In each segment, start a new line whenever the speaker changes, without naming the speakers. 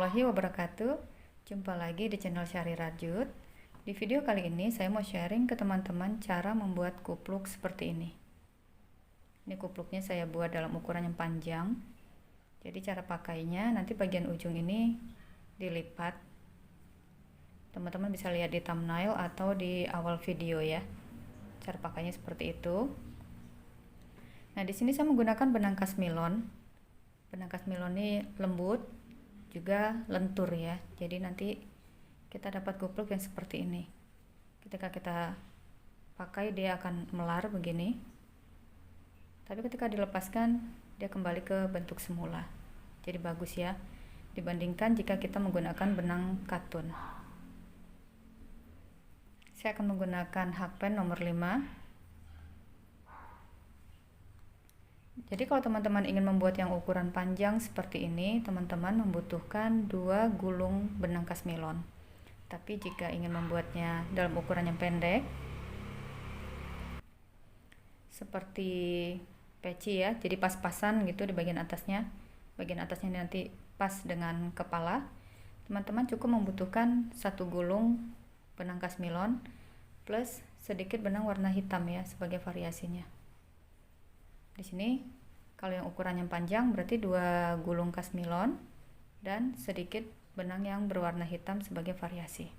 warahmatullahi wabarakatuh. Jumpa lagi di channel Syahri Rajut. Di video kali ini saya mau sharing ke teman-teman cara membuat kupluk seperti ini. Ini kupluknya saya buat dalam ukuran yang panjang. Jadi cara pakainya nanti bagian ujung ini dilipat. Teman-teman bisa lihat di thumbnail atau di awal video ya. Cara pakainya seperti itu. Nah, di sini saya menggunakan benang kasmilon. Benang kasmilon ini lembut juga lentur ya, jadi nanti kita dapat kupluk yang seperti ini. Ketika kita pakai dia akan melar begini, tapi ketika dilepaskan dia kembali ke bentuk semula. Jadi bagus ya dibandingkan jika kita menggunakan benang katun. Saya akan menggunakan hakpen nomor 5. Jadi kalau teman-teman ingin membuat yang ukuran panjang seperti ini, teman-teman membutuhkan 2 gulung benang kasmilon. Tapi jika ingin membuatnya dalam ukuran yang pendek, seperti peci ya, jadi pas-pasan gitu di bagian atasnya. Bagian atasnya nanti pas dengan kepala. Teman-teman cukup membutuhkan 1 gulung benang kasmilon plus sedikit benang warna hitam ya sebagai variasinya. Di sini kalau yang ukurannya panjang berarti 2 gulung kasmilon dan sedikit benang yang berwarna hitam sebagai variasi.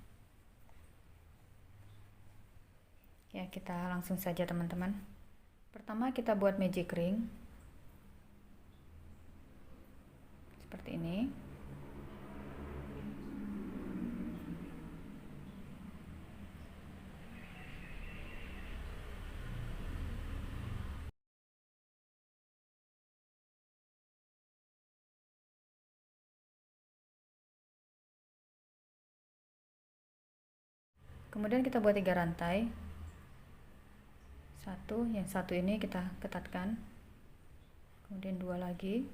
Ya, kita langsung saja teman-teman. Pertama kita buat magic ring. Seperti ini. Kemudian kita buat 3 rantai. Yang satu ini kita ketatkan. Kemudian 2 lagi.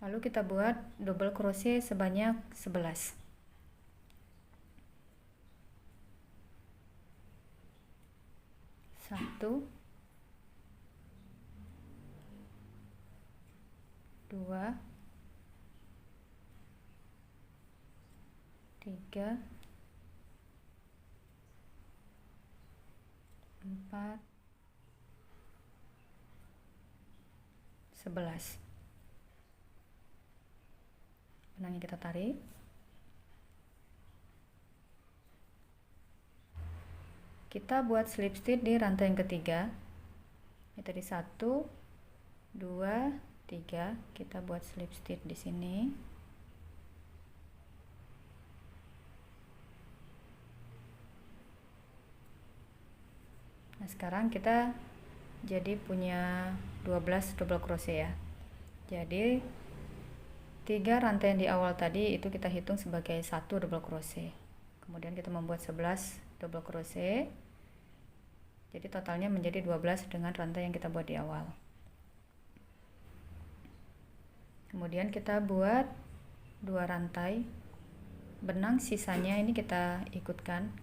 Lalu kita buat double crochet sebanyak 11. Satu, 2, 3, 4, 11. Benangnya kita tarik. Kita buat slip stitch di rantai yang ketiga. Ini tadi 1, 2, 3. Kita buat slip stitch di sini. Nah, sekarang kita jadi punya 12 double crochet ya. Jadi 3 rantai yang di awal tadi itu kita hitung sebagai 1 double crochet. Kemudian kita membuat 11 double crochet. Jadi totalnya menjadi 12 dengan rantai yang kita buat di awal. Kemudian kita buat 2 rantai. Benang sisanya ini kita ikutkan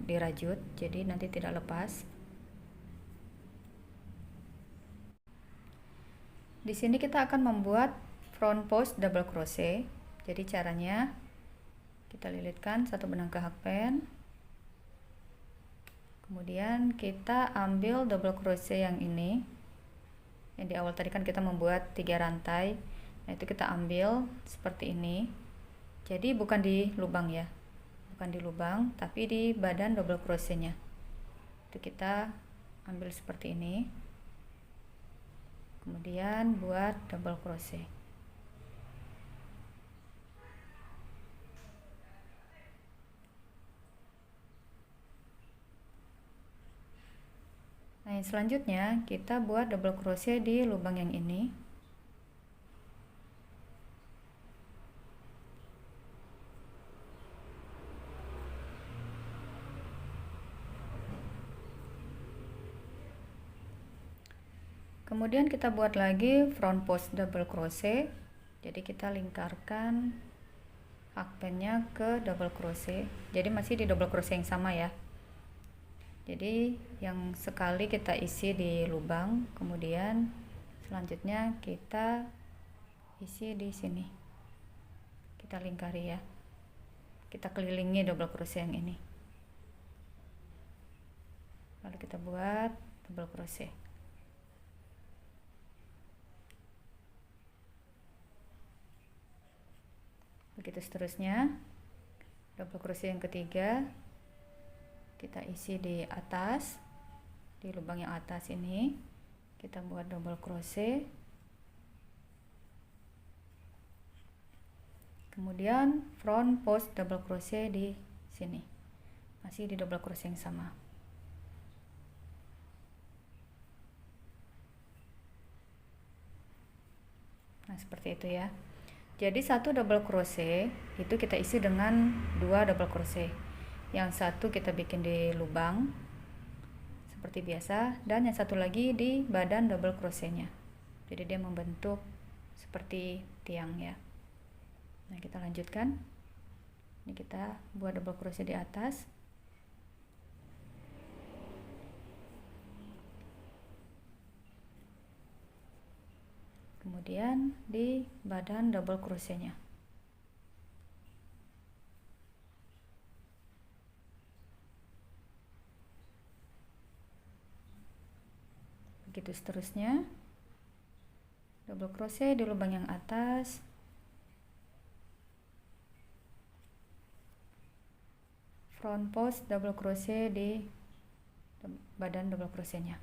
dirajut, jadi nanti tidak lepas. Di sini kita akan membuat front post double crochet. Jadi caranya kita lilitkan 1 benang ke hakpen. Kemudian kita ambil double crochet yang ini. Yang di awal tadi kan kita membuat 3 rantai. Nah, itu kita ambil seperti ini. Jadi bukan di lubang ya, bukan di lubang, tapi di badan double crochetnya. Itu kita ambil seperti ini. Kemudian buat double crochet. Nah, yang selanjutnya kita buat double crochet di lubang yang ini. Kemudian kita buat lagi front post double crochet. Jadi kita lingkarkan hakpennya ke double crochet. Jadi masih di double crochet yang sama ya. Jadi yang sekali kita isi di lubang, kemudian selanjutnya kita isi di sini, kita lingkari ya, kita kelilingi double crochet yang ini, lalu kita buat double crochet. Begitu seterusnya, double crochet yang ketiga kita isi di atas, di lubang yang atas ini kita buat double crochet, kemudian front post double crochet di sini, masih di double crochet yang sama. Nah, seperti itu ya. Jadi satu double crochet itu kita isi dengan 2 double crochet. Yang satu kita bikin di lubang seperti biasa, dan yang satu lagi di badan double crochetnya. Jadi dia membentuk seperti tiang ya. Nah, kita lanjutkan. Ini kita buat double crochet di atas. Kemudian di badan double crochetnya. Begitu seterusnya, double crochet di lubang yang atas, front post double crochet di badan double crochetnya.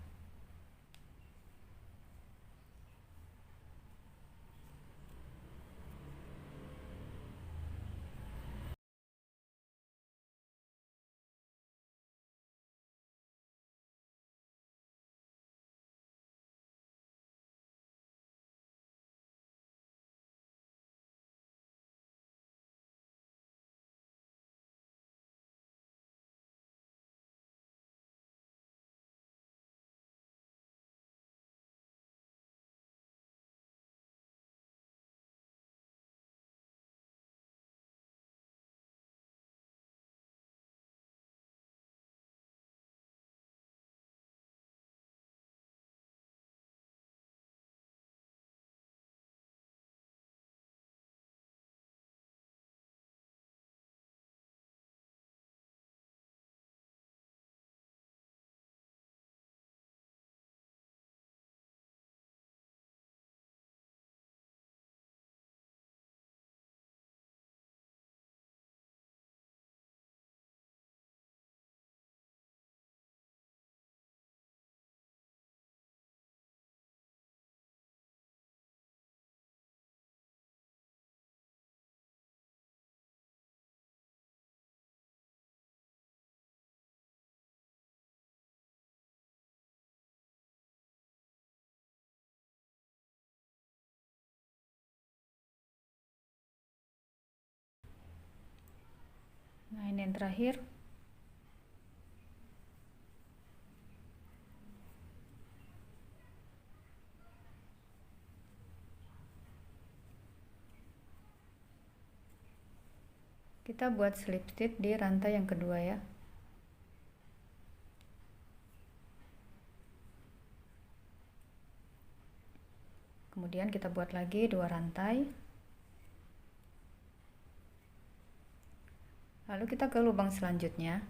Nah, ini yang terakhir. Kita buat slip stitch di rantai yang kedua ya. Kemudian kita buat lagi 2 rantai. Lalu kita ke lubang selanjutnya.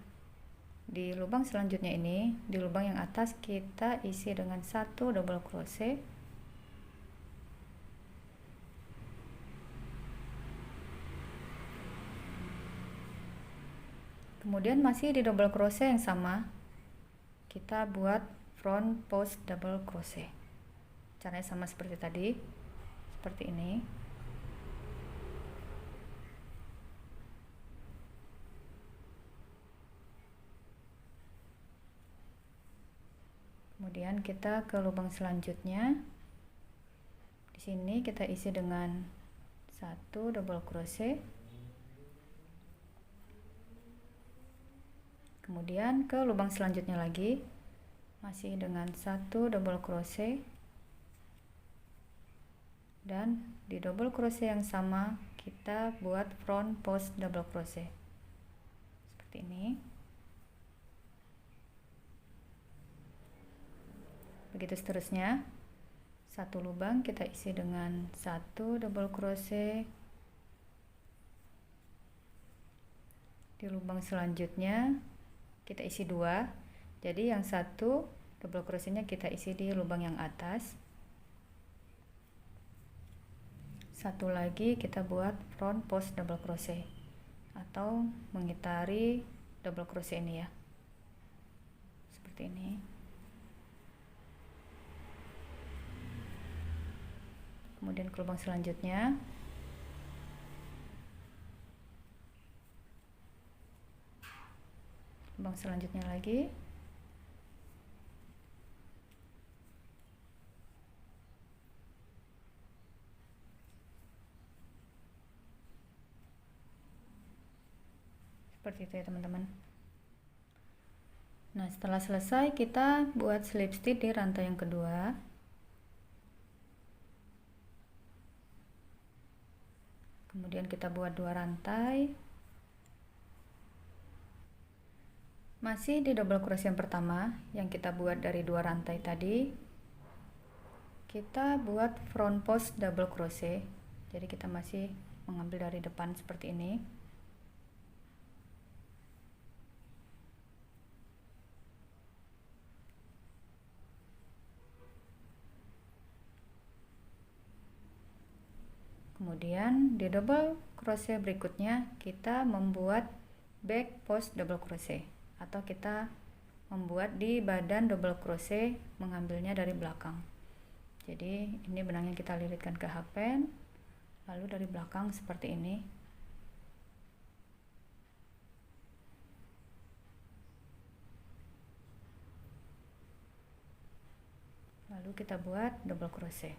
Di lubang selanjutnya ini, di lubang yang atas kita isi dengan 1 double crochet. Kemudian masih di double crochet yang sama, kita buat front post double crochet. Caranya sama seperti tadi, seperti ini. Kemudian kita ke lubang selanjutnya. Di sini kita isi dengan 1 double crochet. Kemudian ke lubang selanjutnya lagi, masih dengan 1 double crochet, dan di double crochet yang sama kita buat front post double crochet seperti ini. Begitu seterusnya, Satu lubang kita isi dengan satu double crochet. Di lubang selanjutnya kita isi dua, jadi yang satu double crochetnya kita isi di lubang yang atas. Satu lagi kita buat front post double crochet atau mengitari double crochet ini ya, seperti ini. Kemudian ke lubang selanjutnya lagi. Seperti itu ya teman-teman. Nah, setelah selesai kita buat slip stitch di rantai yang kedua. Kemudian kita buat 2 rantai. Masih di double crochet yang pertama yang kita buat dari 2 rantai tadi, kita buat front post double crochet. Jadi kita masih mengambil dari depan seperti ini. Kemudian di double crochet berikutnya kita membuat back post double crochet, atau kita membuat di badan double crochet mengambilnya dari belakang. Jadi ini benangnya kita lilitkan ke hakpen, lalu dari belakang seperti ini. Lalu kita buat double crochet.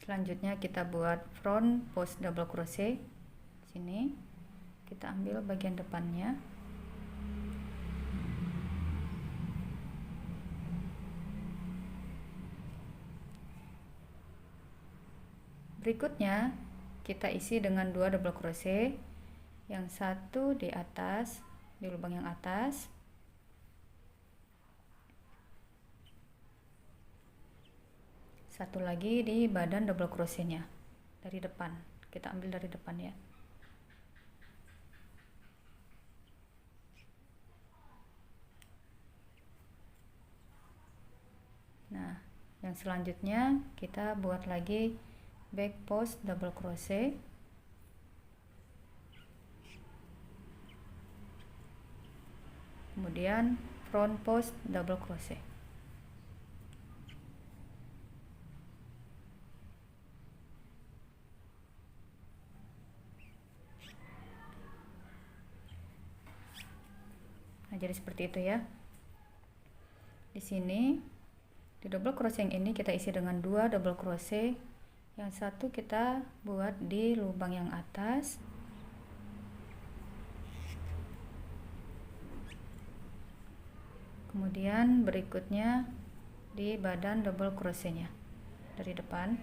Selanjutnya kita buat front post double crochet. Sini kita ambil bagian depannya. Berikutnya kita isi dengan 2 double crochet, yang satu di atas di lubang yang atas, satu lagi di badan double crochetnya dari depan. Kita ambil dari depan ya. Nah, yang selanjutnya kita buat lagi back post double crochet. Kemudian front post double crochet. Nah, jadi seperti itu ya. Di sini di double crochet yang ini kita isi dengan 2 double crochet. Yang satu kita buat di lubang yang atas. Kemudian berikutnya di badan double crochetnya dari depan,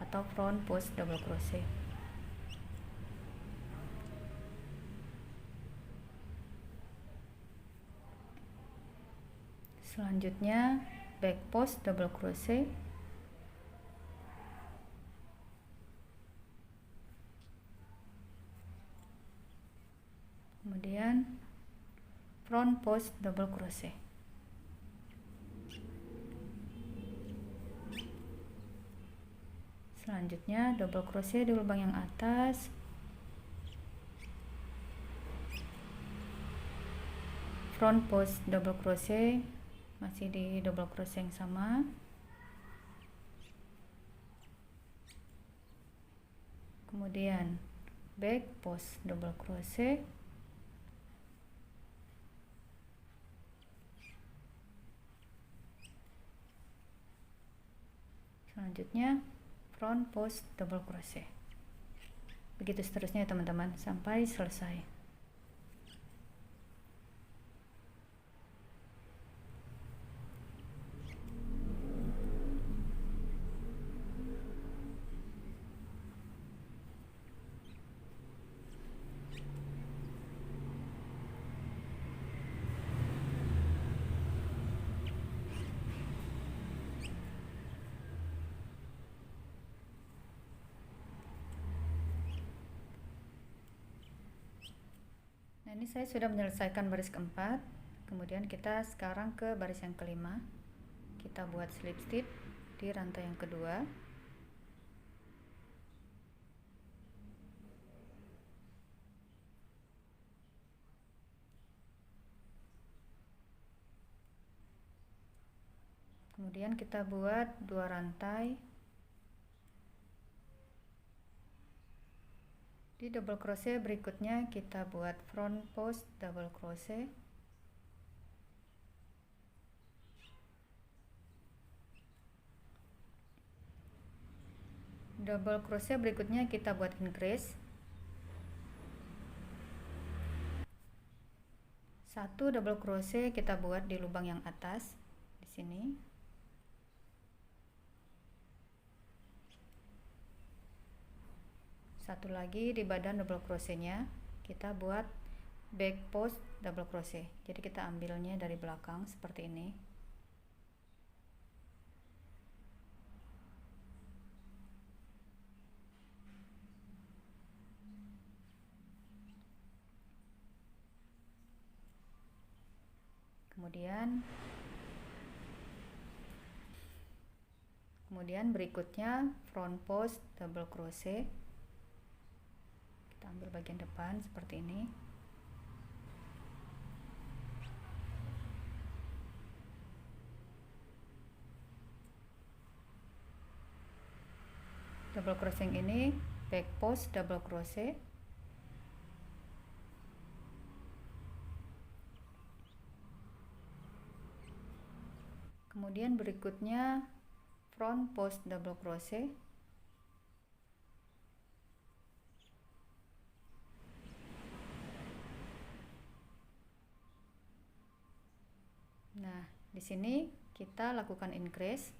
atau front post double crochet. Selanjutnya back post double crochet. Kemudian front post double crochet. Selanjutnya double crochet di lubang yang atas. Front post double crochet masih di double crochet yang sama. Kemudian back post double crochet. Selanjutnya front post double crochet. Begitu seterusnya ya teman-teman sampai selesai. Nah, ini saya sudah menyelesaikan baris keempat. Kemudian kita sekarang ke baris yang kelima. Kita buat slip stitch di rantai yang kedua. Kemudian kita buat 2 rantai. Di double crochet berikutnya kita buat front post double crochet. Double crochet berikutnya kita buat increase. 1 double crochet kita buat di lubang yang atas di sini. Satu lagi di badan double crochetnya kita buat back post double crochet. Jadi kita ambilnya dari belakang seperti ini. Kemudian berikutnya front post double crochet. Kita ambil bagian depan seperti ini. Double crochet ini back post double crochet. Kemudian berikutnya front post double crochet. Nah, di sini kita lakukan increase.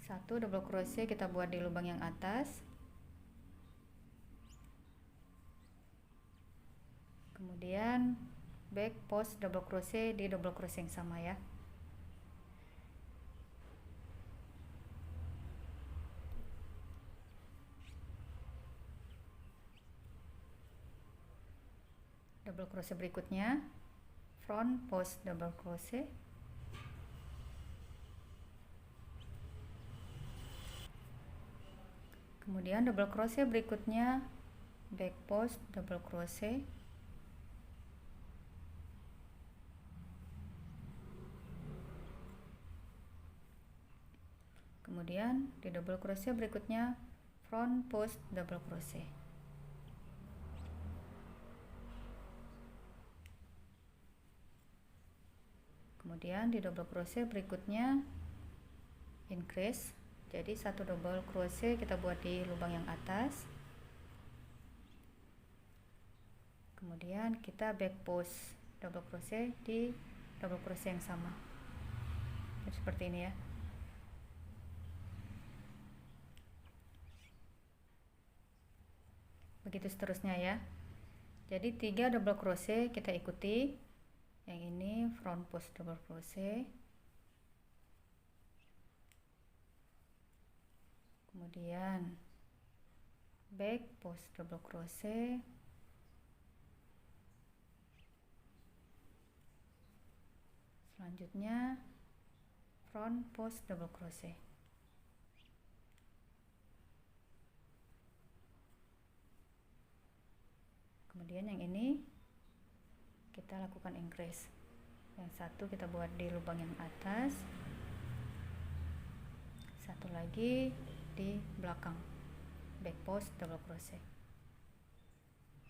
1 double crochet kita buat di lubang yang atas. Kemudian back post double crochet di double crochet yang sama ya. Double crochet berikutnya front post double crochet. Kemudian double crochet berikutnya back post double crochet. Kemudian di double crochet berikutnya front post double crochet. Kemudian di double crochet berikutnya increase. Jadi 1 double crochet kita buat di lubang yang atas. Kemudian kita back post double crochet di double crochet yang sama. Jadi seperti ini ya. Begitu seterusnya ya. Jadi 3 double crochet kita ikuti. Yang ini front post double crochet. Kemudian back post double crochet. Selanjutnya front post double crochet. Kemudian yang ini kita lakukan increase. Yang satu kita buat di lubang yang atas, satu lagi di belakang, back post double crochet.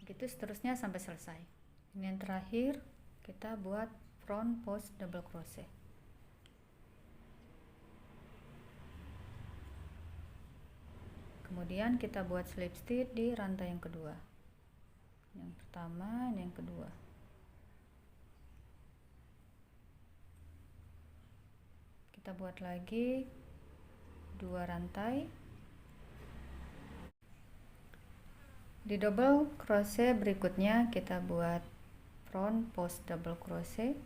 Begitu seterusnya sampai selesai. Ini yang terakhir kita buat front post double crochet. Kemudian kita buat slip stitch di rantai yang kedua. Yang pertama, yang kedua. Kita buat lagi 2 rantai. Di double crochet berikutnya kita buat front post double crochet.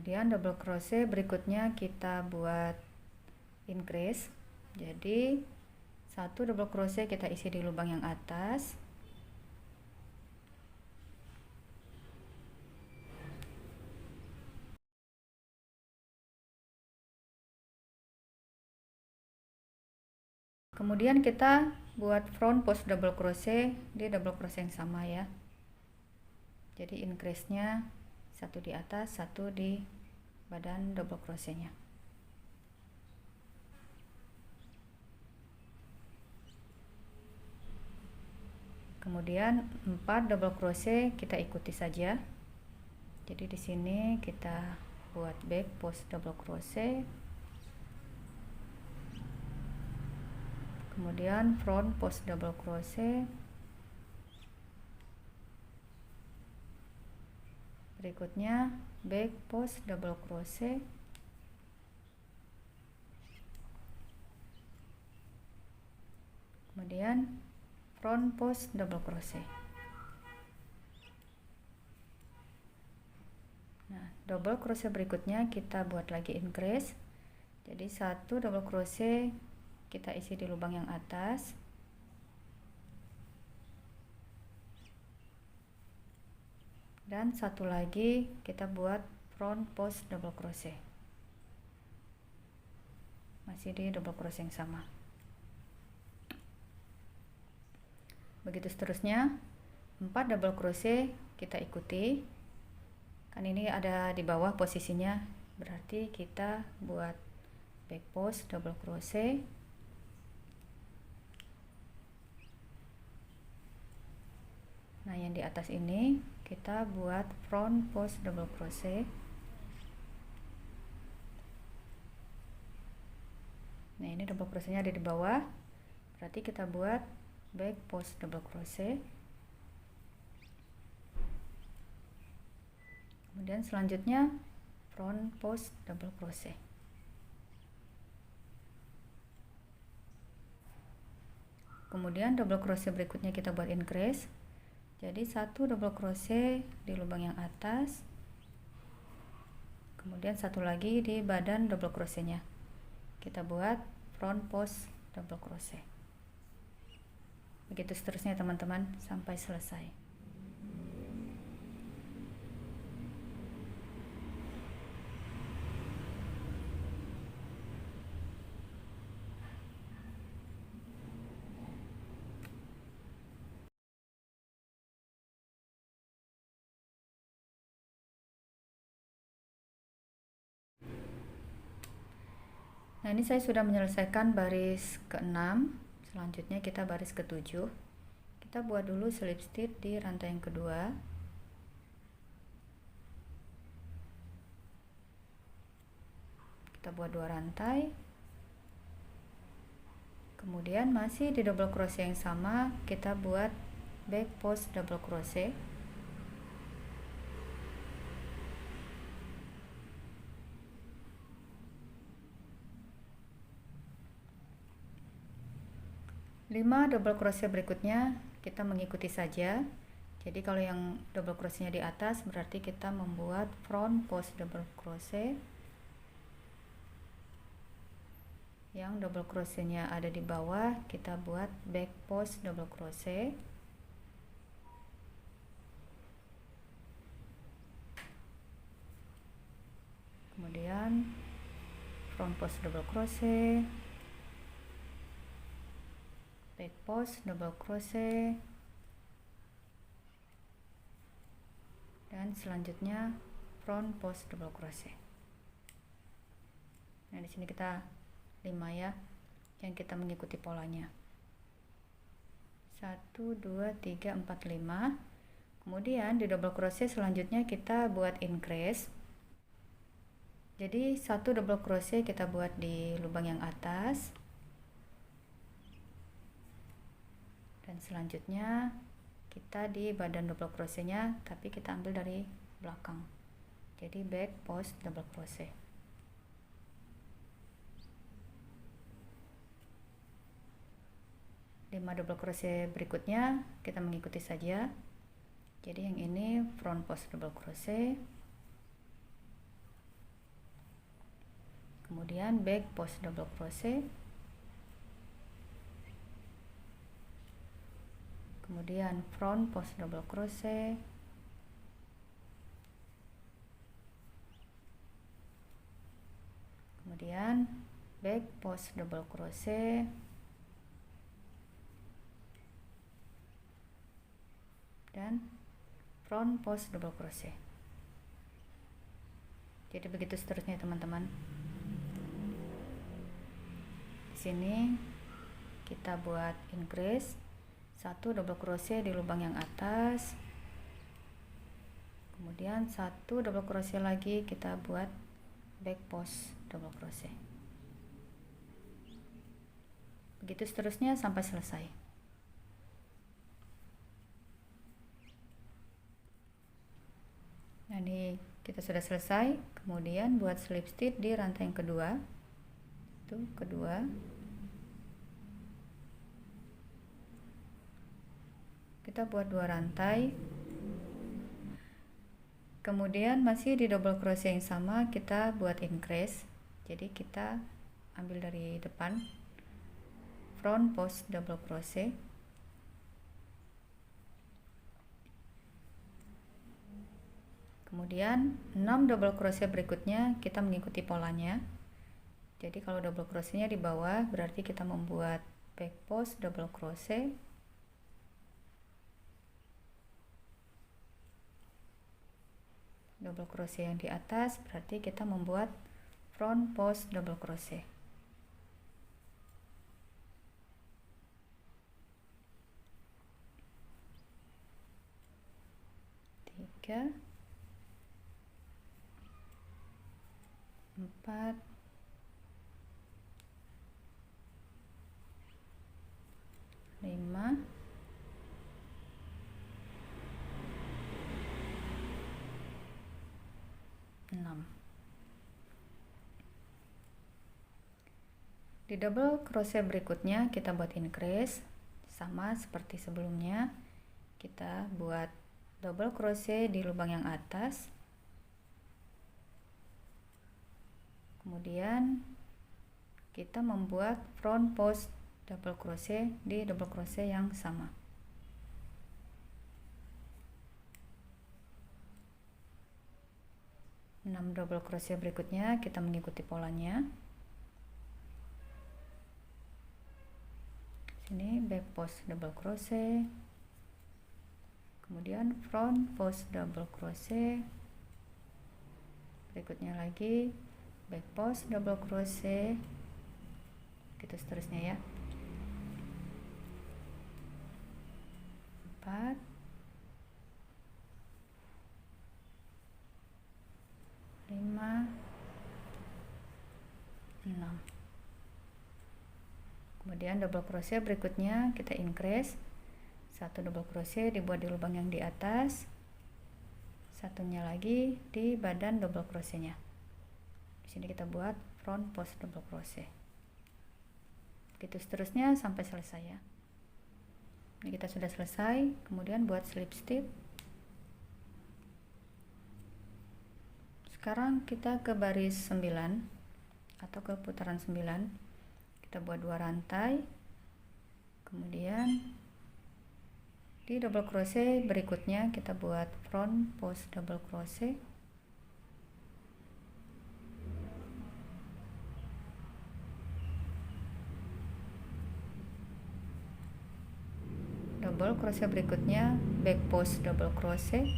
Kemudian double crochet berikutnya kita buat increase. Jadi satu double crochet kita isi di lubang yang atas, kemudian kita buat front post double crochet di double crochet yang sama ya. Jadi increase nya satu di atas, satu di badan double crochetnya. Kemudian 4 double crochet kita ikuti saja. Jadi di sini kita buat back post double crochet, kemudian front post double crochet, berikutnya back post double crochet, kemudian front post double crochet. Nah, double crochet berikutnya kita buat lagi increase. Jadi satu double crochet kita isi di lubang yang atas, dan satu lagi kita buat front post double crochet, masih di double crochet yang sama. Begitu seterusnya, 4 double crochet kita ikuti. Kan ini ada di bawah posisinya, berarti kita buat back post double crochet, nah yang di atas ini kita buat front post double crochet. Nah ini double crochetnya ada di bawah, berarti kita buat back post double crochet. Kemudian selanjutnya front post double crochet. Kemudian double crochet berikutnya kita buat increase. Jadi satu double crochet di lubang yang atas, kemudian satu lagi di badan double crochetnya. Kita buat front post double crochet. Begitu seterusnya teman-teman sampai selesai. Nah ini saya sudah menyelesaikan baris ke-6. Selanjutnya kita baris ke-7. Kita buat dulu slip stitch di rantai yang kedua. Kita buat 2 rantai. Kemudian masih di double crochet yang sama, kita buat back post double crochet. Lima double crochet berikutnya kita mengikuti saja. Jadi kalau yang double crochetnya di atas berarti kita membuat front post double crochet. Yang double crochetnya ada di bawah kita buat back post double crochet. Kemudian front post double crochet, back post double crochet, dan selanjutnya front post double crochet. Nah di sini kita 5 ya, yang kita mengikuti polanya. 1 2 3 4 5. Kemudian di double crochet selanjutnya kita buat increase. Jadi satu double crochet kita buat di lubang yang atas, dan selanjutnya kita di badan double crochetnya tapi kita ambil dari belakang, jadi back post double crochet. Lima double crochet berikutnya kita mengikuti saja. Jadi yang ini front post double crochet, kemudian back post double crochet, kemudian front post double crochet, kemudian back post double crochet, dan front post double crochet. Jadi begitu seterusnya teman-teman. Di sini kita buat increase 1 double crochet di lubang yang atas, kemudian 1 double crochet lagi kita buat back post double crochet. Begitu seterusnya sampai selesai. Nah, ini kita sudah selesai. Kemudian buat slip stitch di rantai yang kedua. Itu kedua. Kita buat 2 rantai. Kemudian masih di double crochet yang sama kita buat increase. Jadi kita ambil dari depan, front post double crochet, kemudian 6 double crochet berikutnya kita mengikuti polanya. Jadi kalau double crochetnya di bawah berarti kita membuat back post double crochet, double crochet yang di atas berarti kita membuat front post double crochet. 3, 4, 5, 6. Di double crochet berikutnya kita buat increase sama seperti sebelumnya. Kita buat double crochet di lubang yang atas, kemudian kita membuat front post double crochet di double crochet yang sama. Enam double crochet berikutnya kita mengikuti polanya. Sini back post double crochet, kemudian front post double crochet, berikutnya lagi back post double crochet, gitu seterusnya ya. 4, 5, 6. Kemudian double crochet berikutnya kita increase 1 double crochet dibuat di lubang yang di atas, satunya lagi di badan double crochetnya. Di sini kita buat front post double crochet. Begitu seterusnya sampai selesai ya. Ini kita sudah selesai. Kemudian buat slip stitch. Sekarang kita ke baris 9 atau ke putaran 9. Kita buat 2 rantai. Kemudian di double crochet berikutnya kita buat front post double crochet, double crochet berikutnya back post double crochet,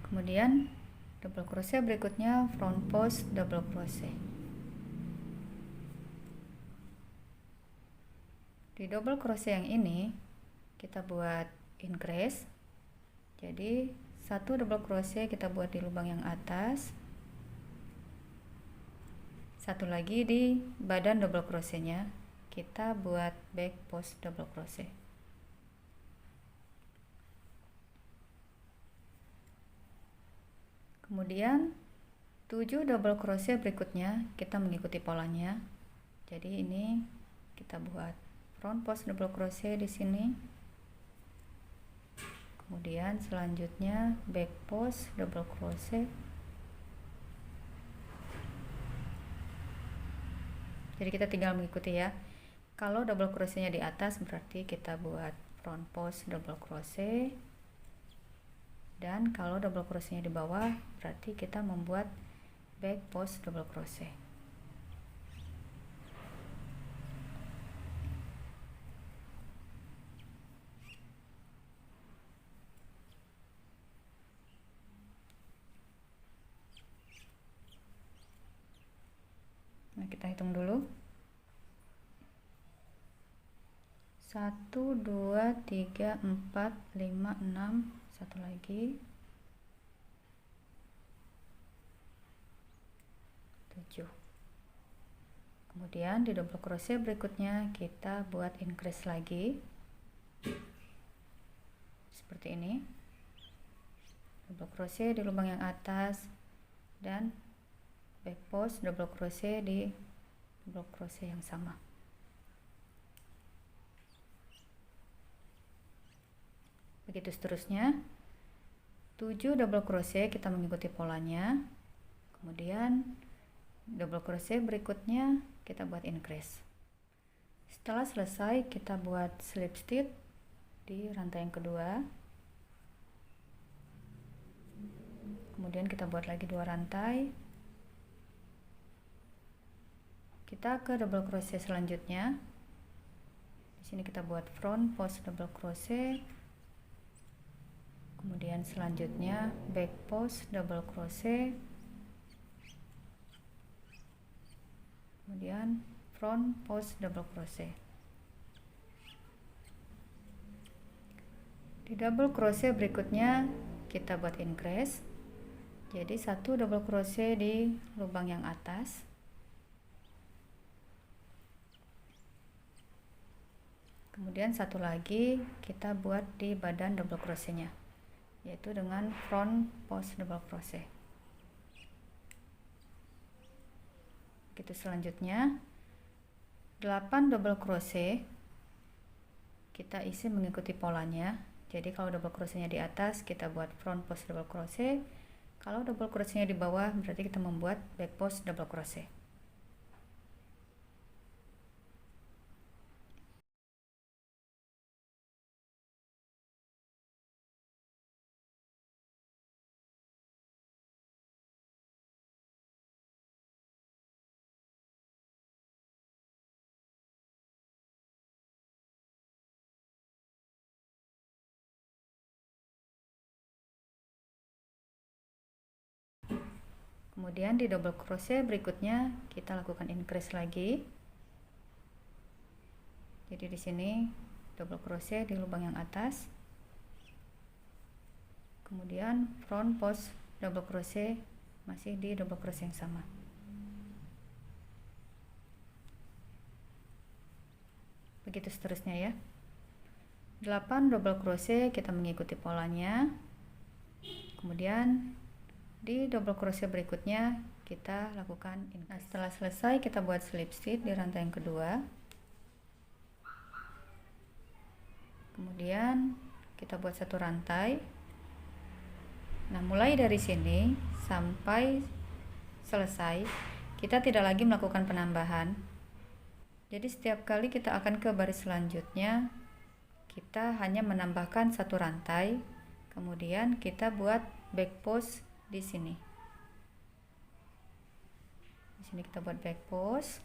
kemudian double crochet berikutnya front post double crochet. Di double crochet yang ini kita buat increase, jadi 1 double crochet kita buat di lubang yang atas, satu lagi di badan double crochetnya kita buat back post double crochet. Kemudian 7 double crochet berikutnya kita mengikuti polanya. Jadi ini kita buat front post double crochet di sini, Kemudian selanjutnya back post double crochet. Jadi kita tinggal mengikuti ya. Kalau double crochetnya di atas berarti kita buat front post double crochet, dan kalau double crochetnya di bawah berarti kita membuat back post double crochet. Nah, kita hitung dulu. 1 2 3 4 5 6, satu lagi 7. Kemudian di double crochet berikutnya kita buat increase lagi seperti ini, double crochet di lubang yang atas dan back post double crochet di double crochet yang sama. Begitu seterusnya. 7 double crochet kita mengikuti polanya. Kemudian double crochet berikutnya kita buat increase. Setelah selesai kita buat slip stitch di rantai yang kedua. Kemudian kita buat lagi 2 rantai. Kita ke double crochet selanjutnya. Di sini kita buat front post double crochet. Kemudian selanjutnya back post double crochet. Kemudian front post double crochet. Di double crochet berikutnya kita buat increase. Jadi 1 double crochet di lubang yang atas. Kemudian satu lagi kita buat di badan double crochetnya, yaitu dengan front post double crochet. Begitu selanjutnya 8 double crochet kita isi mengikuti polanya. Jadi kalau double crochetnya di atas kita buat front post double crochet, kalau double crochetnya di bawah berarti kita membuat back post double crochet. Kemudian di double crochet berikutnya kita lakukan increase lagi. Jadi di sini double crochet di lubang yang atas. Kemudian front post double crochet masih di double crochet yang sama. Begitu seterusnya ya. 8 double crochet kita mengikuti polanya. Kemudian di double crochet berikutnya kita lakukan increase. Nah, setelah selesai kita buat slip stitch di rantai yang kedua. Kemudian kita buat satu rantai. Nah, mulai dari sini sampai selesai kita tidak lagi melakukan penambahan. Jadi setiap kali kita akan ke baris selanjutnya kita hanya menambahkan satu rantai, kemudian kita buat back post di sini. Di sini kita buat back post.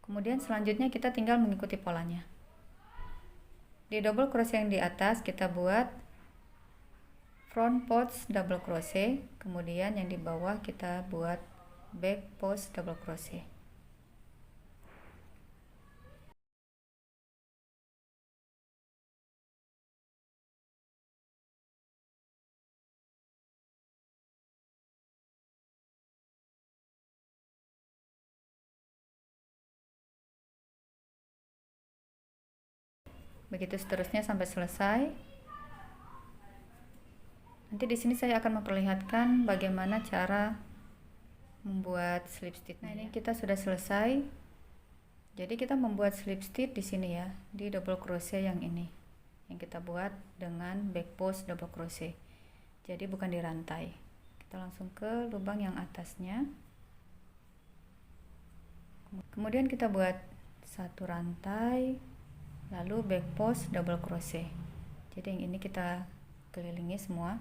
Kemudian selanjutnya kita tinggal mengikuti polanya. Di double crochet yang di atas kita buat front post double crochet, kemudian yang di bawah kita buat back post double crochet. Begitu seterusnya sampai selesai. Nanti di sini saya akan memperlihatkan bagaimana cara membuat slip stitch. Nah, ini kita sudah selesai. Jadi kita membuat slip stitch di sini ya, di double crochet yang ini. Yang kita buat dengan back post double crochet. Jadi bukan di rantai. Kita langsung ke lubang yang atasnya. Kemudian kita buat satu rantai, lalu back post double crochet. Jadi yang ini kita kelilingi semua.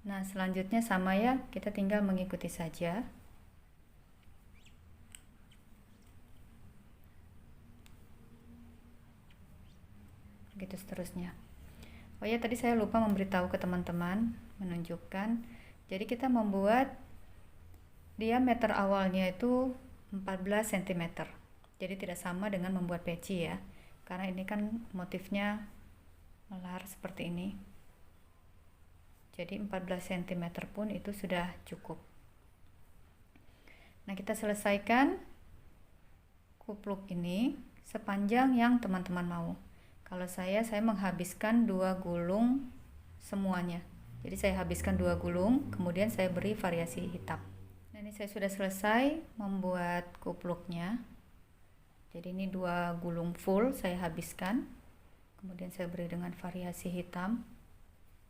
Nah, selanjutnya sama ya, kita tinggal mengikuti saja. Begitu seterusnya. Oh ya, tadi saya lupa memberitahu ke teman-teman, menunjukkan. Jadi kita membuat diameter awalnya itu 14 cm. Jadi tidak sama dengan membuat peci ya. Karena ini kan motifnya melar seperti ini. Jadi 14 cm pun itu sudah cukup. Nah, kita selesaikan kupluk ini sepanjang yang teman-teman mau. Kalau saya menghabiskan 2 gulung semuanya. Jadi saya habiskan 2 gulung, kemudian saya beri variasi hitam. Nah, ini saya sudah selesai membuat kupluknya. Jadi ini 2 gulung full saya habiskan. Kemudian saya beri dengan variasi hitam.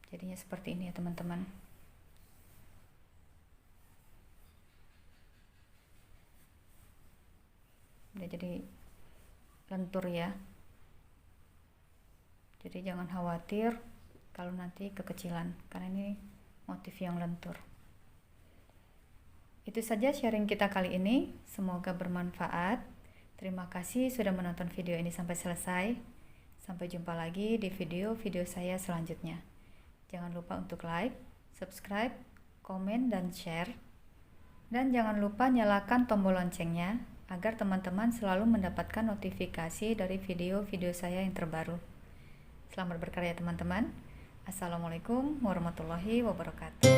Jadinya seperti ini ya teman-teman. Udah jadi lentur ya. Jadi jangan khawatir kalau nanti kekecilan, karena ini motif yang lentur. Itu saja sharing kita kali ini. Semoga bermanfaat. Terima kasih sudah menonton video ini sampai selesai. Sampai jumpa lagi di video-video saya selanjutnya. Jangan lupa untuk like, subscribe, komen, dan share. Dan jangan lupa nyalakan tombol loncengnya agar teman-teman selalu mendapatkan notifikasi dari video-video saya yang terbaru. Selamat berkarya teman-teman. Assalamualaikum warahmatullahi wabarakatuh.